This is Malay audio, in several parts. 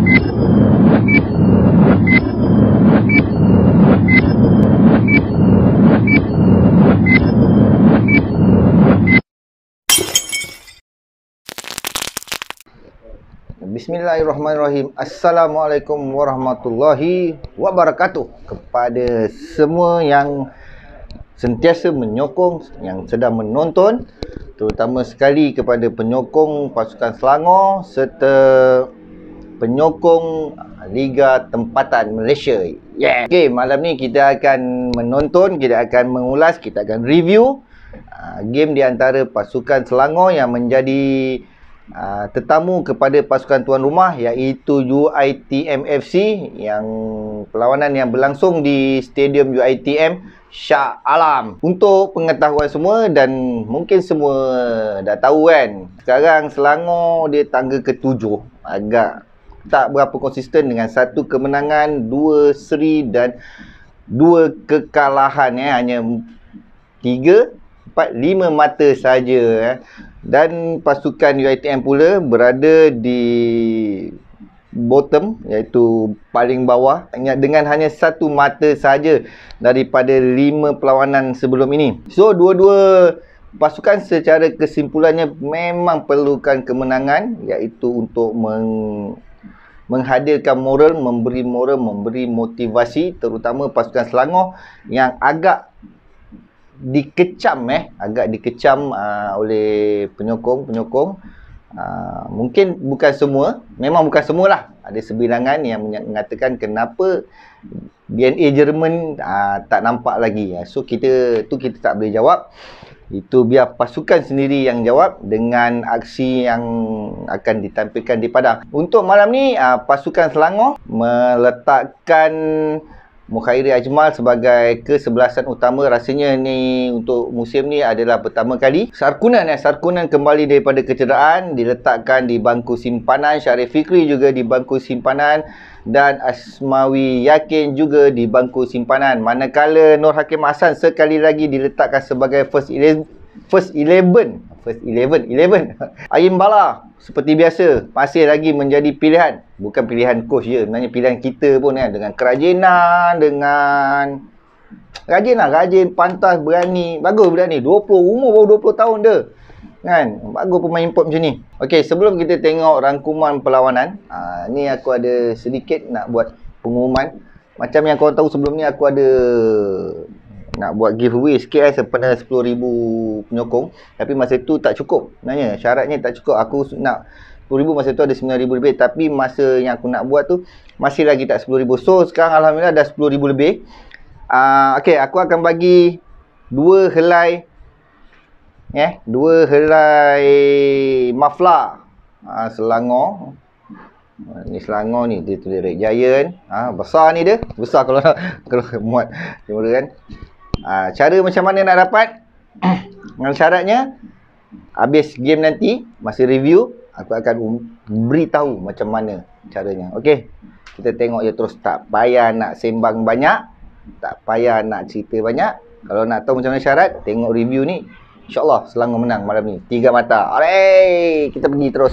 Bismillahirrahmanirrahim. Assalamualaikum warahmatullahi wabarakatuh. Kepada semua yang sentiasa menyokong, yang sedang menonton, terutama sekali kepada penyokong pasukan Selangor serta penyokong Liga Tempatan Malaysia. Yeah. Okey, malam ni kita akan menonton, kita akan mengulas, kita akan review game di antara pasukan Selangor yang menjadi tetamu kepada pasukan tuan rumah, iaitu UiTM FC, yang perlawanan yang berlangsung di Stadium UiTM Shah Alam. Untuk pengetahuan semua, dan mungkin semua dah tahu kan, sekarang Selangor dia tangga ke-7, agak tak berapa konsisten dengan 1 kemenangan, 2 seri dan 2 kekalahan. Hanya 3, 4, 5 mata saja. Dan pasukan UiTM pula berada di bottom, iaitu paling bawah, dengan hanya 1 mata saja daripada 5 perlawanan sebelum ini. So dua-dua pasukan secara kesimpulannya memang perlukan kemenangan, iaitu untuk menghadirkan moral, memberi motivasi, terutama pasukan Selangor yang agak dikecam oleh penyokong. Mungkin bukan semua, memang bukan semualah. Ada sebilangan yang mengatakan kenapa DNA Jerman tak nampak lagi. So kita tak boleh jawab. Itu biar pasukan sendiri yang jawab dengan aksi yang akan ditampilkan di padang. Untuk malam ni, pasukan Selangor meletakkan Mukhairi Ajmal sebagai kesebelasan utama. Rasanya ni untuk musim ni adalah pertama kali Sarkunan kembali daripada kecederaan, diletakkan di bangku simpanan. Syarif Fikri juga di bangku simpanan, dan Asmawi Yakin juga di bangku simpanan. Manakala Nur Hakim Hassan sekali lagi diletakkan sebagai first 11. Aim Bala seperti biasa masih lagi menjadi pilihan. Bukan pilihan coach je, sebenarnya pilihan kita pun dengan kerajinan, rajin, pantas, berani. Bagus budak ni, umur baru 20 tahun dia. Kan? Bagus pemain import macam ni. Okey, sebelum kita tengok rangkuman perlawanan, ni aku ada sedikit nak buat pengumuman. Macam yang korang tahu sebelum ni, aku ada nak buat giveaway sikit sepada 10,000 penyokong. Tapi masa tu tak cukup. Sebenarnya syaratnya tak cukup. Aku nak 10,000, masa tu ada 9,000 lebih. Tapi masa yang aku nak buat tu masih lagi tak 10,000. So sekarang Alhamdulillah dah 10,000 lebih. Okey, aku akan bagi 2 helai 2 helai maflar Selangor. Ni Selangor ni dia tulis Red Giant. Besar ni dia. Besar kalau muat kamera kan. Cara macam mana nak dapat? Dengan syaratnya, habis game nanti, masa review, aku akan beritahu macam mana caranya. Okey, kita tengok je terus. Tak payah nak sembang banyak, tak payah nak cerita banyak. Kalau nak tahu macam mana syarat, tengok review ni. InsyaAllah Selangor menang malam ni, 3 mata. Alright, kita pergi terus.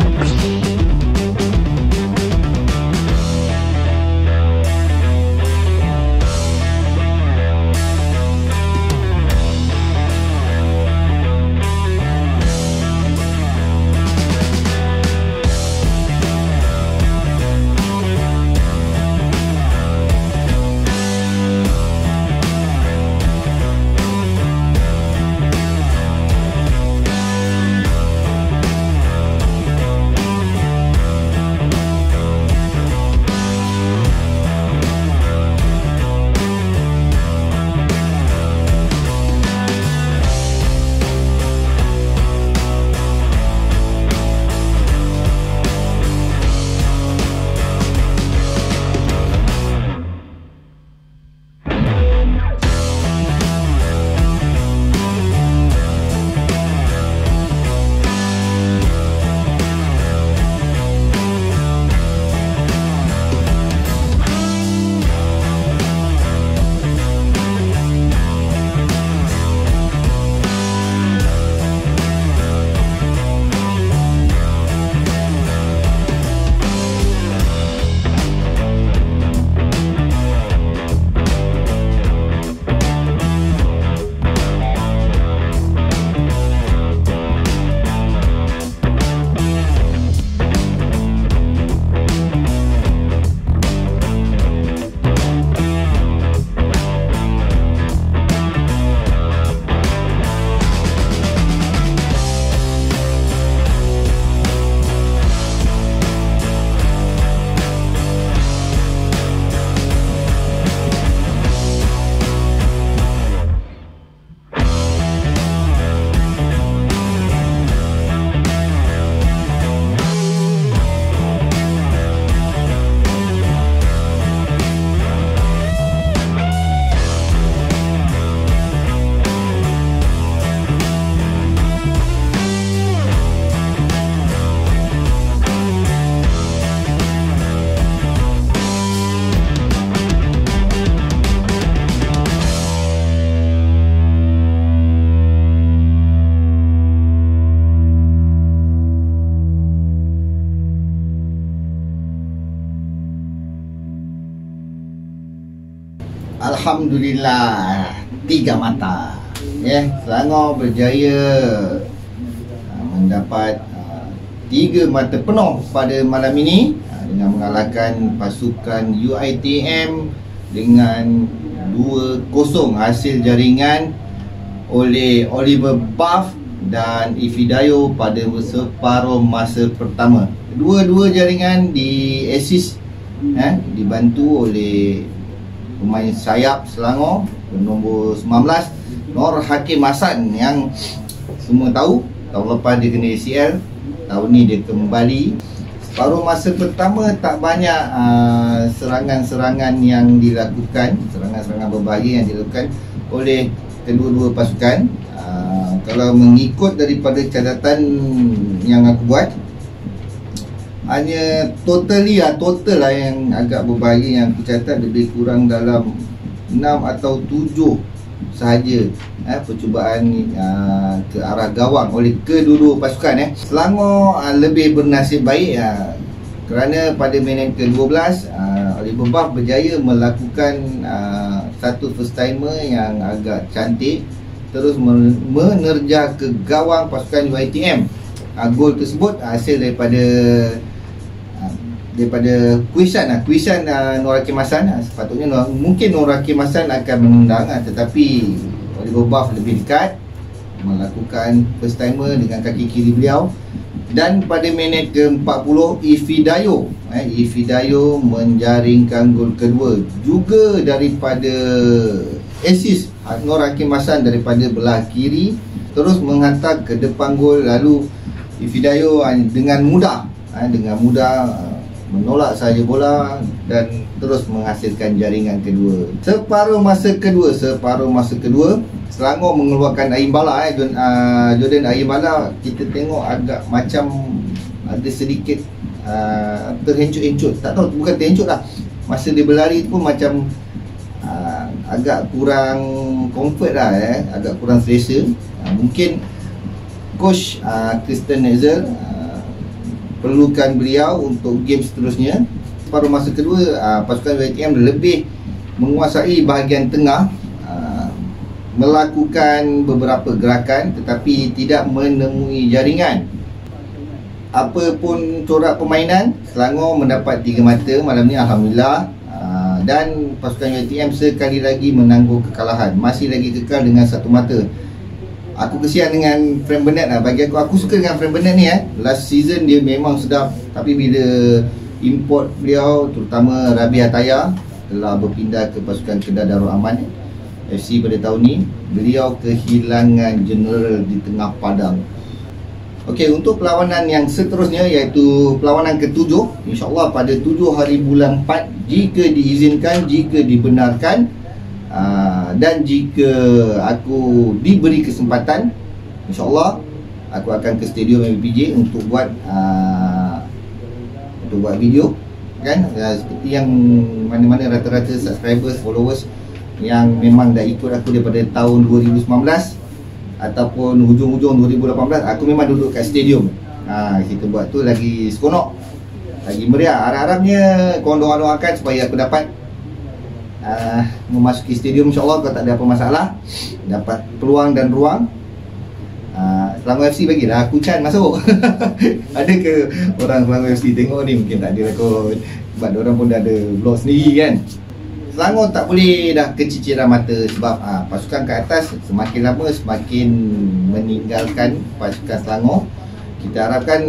Alhamdulillah, 3 mata. Selangor berjaya mendapat 3 mata penuh pada malam ini dengan mengalahkan pasukan UiTM dengan 2-0 hasil jaringan oleh Oliver Buff dan Ifidayo pada separuh masa pertama. Dua-dua jaringan di assist dibantu oleh pemain sayap Selangor bernombor 19 Nur Hakim Hassan, yang semua tahu tahun lepas dia kena ACL, tahun ni dia kembali. Separuh masa pertama tak banyak serangan-serangan yang dilakukan, serangan-serangan berbahaya yang dilakukan oleh kedua-dua pasukan. Kalau mengikut daripada catatan yang aku buat, hanya total lah yang agak berbahaya yang aku catat, lebih kurang dalam 6 atau 7 sahaja percubaan ke arah gawang oleh kedua-dua pasukan. Selangor lebih bernasib baik kerana pada minit ke-12 Oliver Buff berjaya melakukan satu first timer yang agak cantik, terus menerjah ke gawang pasukan UiTM. Gol tersebut hasil daripada kuisan Nur Hakim Hassan. Sepatutnya mungkin Nur Hakim Hassan akan menendang, tetapi Oliver Buff lebih dekat melakukan first timer dengan kaki kiri beliau. Dan pada minit ke-40 Ifidayo menjaringkan gol kedua juga daripada assist Nur Hakim Hassan daripada belah kiri, terus menghantar ke depan gol. Lalu Ifidayo dengan mudah menolak sahaja bola dan terus menghasilkan jaringan kedua. Separuh masa kedua Selangor mengeluarkan Aimbala. Jordan Aimbala kita tengok agak macam ada sedikit terhencut-hencut. Tak tahu, bukan terhencut lah, masa dia berlari tu pun macam agak kurang comfort lah, agak kurang selesa. Mungkin coach Kristen Netzel perlukan beliau untuk game seterusnya. Separuh masa kedua pasukan UiTM lebih menguasai bahagian tengah, melakukan beberapa gerakan tetapi tidak menemui jaringan. Apapun corak permainan, Selangor mendapat 3 mata malam ni, Alhamdulillah. Dan pasukan UiTM sekali lagi menangguh kekalahan, masih lagi kekal dengan 1 mata. Aku kesian dengan Frank Burnett lah. Bagi aku suka dengan Frank Burnett ni. Last season dia memang sedap, tapi bila import beliau, terutama Rabi Ataya telah berpindah ke pasukan Kedah Darul Aman FC pada tahun ni, beliau kehilangan general di tengah padang. Okey, untuk perlawanan yang seterusnya iaitu perlawanan ke-7, insyaAllah pada 7 hari bulan 4, jika diizinkan, jika dibenarkan, dan jika aku diberi kesempatan, InsyaAllah aku akan ke stadium MPJ untuk buat video kan, seperti yang mana-mana rata-rata subscribers, followers yang memang dah ikut aku daripada tahun 2019 ataupun hujung-hujung 2018, aku memang duduk kat stadium. Kita buat tu lagi seronok, lagi meriah. Harap-harapnya korang doa-doakan supaya aku dapat memasuki stadium, insyaAllah. Kalau tak ada apa masalah, dapat peluang dan ruang, Selangor FC bagilah aku Chan masuk. Ada ke orang Selangor FC tengok ni? Mungkin tak ada kot, sebab diorang pun dah ada vlog sendiri kan. Selangor tak boleh dah keciciran mata, sebab pasukan ke atas semakin lama semakin meninggalkan pasukan Selangor. Kita harapkan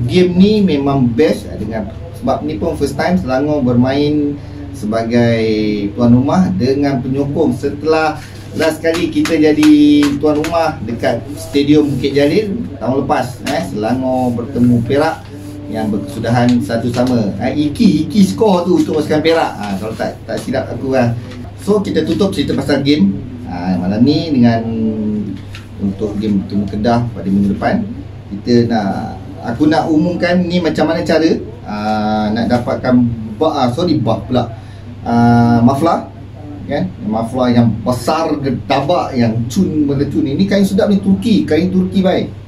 game ni memang best dengan, sebab ni pun first time Selangor bermain sebagai tuan rumah dengan penyokong setelah last kali kita jadi tuan rumah dekat Stadium Bukit Jalil tahun lepas. Selangor bertemu Perak yang berkesudahan 1-1. Iki skor tu untuk pasukan Perak, kalau tak silap aku lah. So kita tutup cerita pasal game malam ni dengan untuk game bertemu Kedah pada minggu depan. Aku nak umumkan ni macam mana cara nak dapatkan buff pula, maflar kan, maflar yang besar getabak yang melecun. Ini kain sedap ni, kain Turki baik.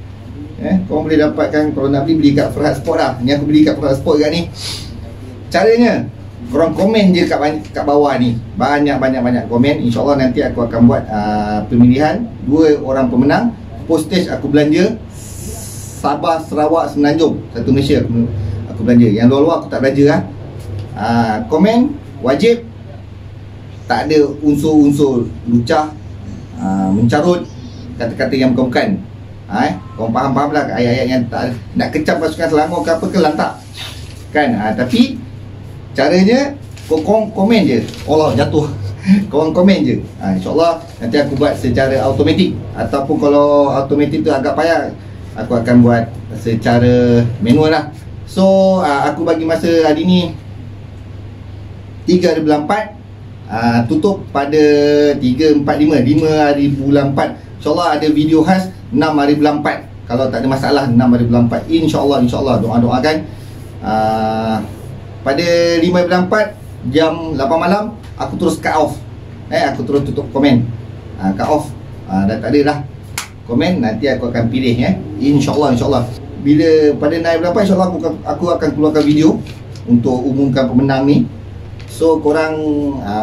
Korang boleh dapatkan, kalau nak beli kat Farhad Sport lah. Ni aku beli kat Farhad Sport kat ni. Caranya korang komen je kat bawah ni. Banyak komen. InsyaAllah nanti aku akan buat pemilihan 2 orang pemenang. Postage aku belanja Sabah, Sarawak, Semenanjung, satu Malaysia aku belanja. Yang luar-luar aku tak belanja lah. Komen wajib, tak ada unsur-unsur lucah, mencarut, kata-kata yang bukan-bukan. Korang faham lah ayat-ayat yang tak nak kecap pasukan Selangor ke apa ke, lantak kan. Tapi caranya korang komen je. Allah, jatuh. Korang komen je. InsyaAllah nanti aku buat secara automatik. Ataupun kalau automatik tu agak payah, aku akan buat secara manual lah. So aku bagi masa hari ni 3 hari bulan 4, tutup pada 3, 4, 5 hari bulan 4. InsyaAllah ada video khas 6 hari bulan 4. Kalau tak ada masalah 6 hari bulan 4, InsyaAllah doa-doakan. Pada 5 hari bulan 4 jam 8 malam aku terus cut off. Aku terus tutup komen. Cut off. Dah tak ada dah komen. Nanti aku akan pilih InsyaAllah. Bila pada 6 hari bulan 4 InsyaAllah aku akan keluarkan video untuk umumkan pemenang ni. So korang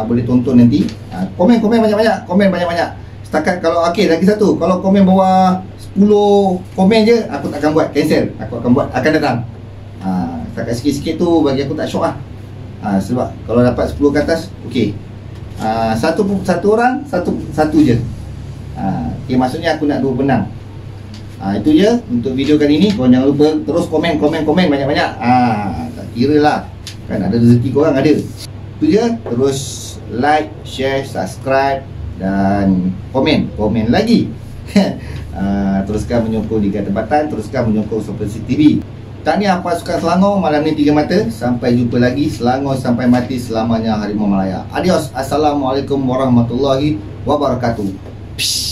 boleh tonton nanti. Komen banyak-banyak. Komen banyak-banyak. Setakat kalau lagi satu, kalau komen bawah 10 komen je, aku tak akan buat, cancel. Aku akan buat, akan datang. Setakat sikit-sikit tu bagi aku tak syok lah. Sebab kalau dapat 10 ke atas, okey. Satu orang, satu je. Okay, maksudnya aku nak 2 penang. Itu je untuk video kali ni. Korang jangan lupa terus komen banyak-banyak. Tak kira lah, kan ada rezeki korang ada. Itu je. Terus like, share, subscribe dan komen lagi. Teruskan menyokong Liga Tempatan, teruskan menyokong Supercity TV. Tahniah pasukan Selangor, malam ni 3 mata. Sampai jumpa lagi. Selangor sampai mati, selamanya Harimau Malaya. Adios. Assalamualaikum warahmatullahi wabarakatuh. Psst.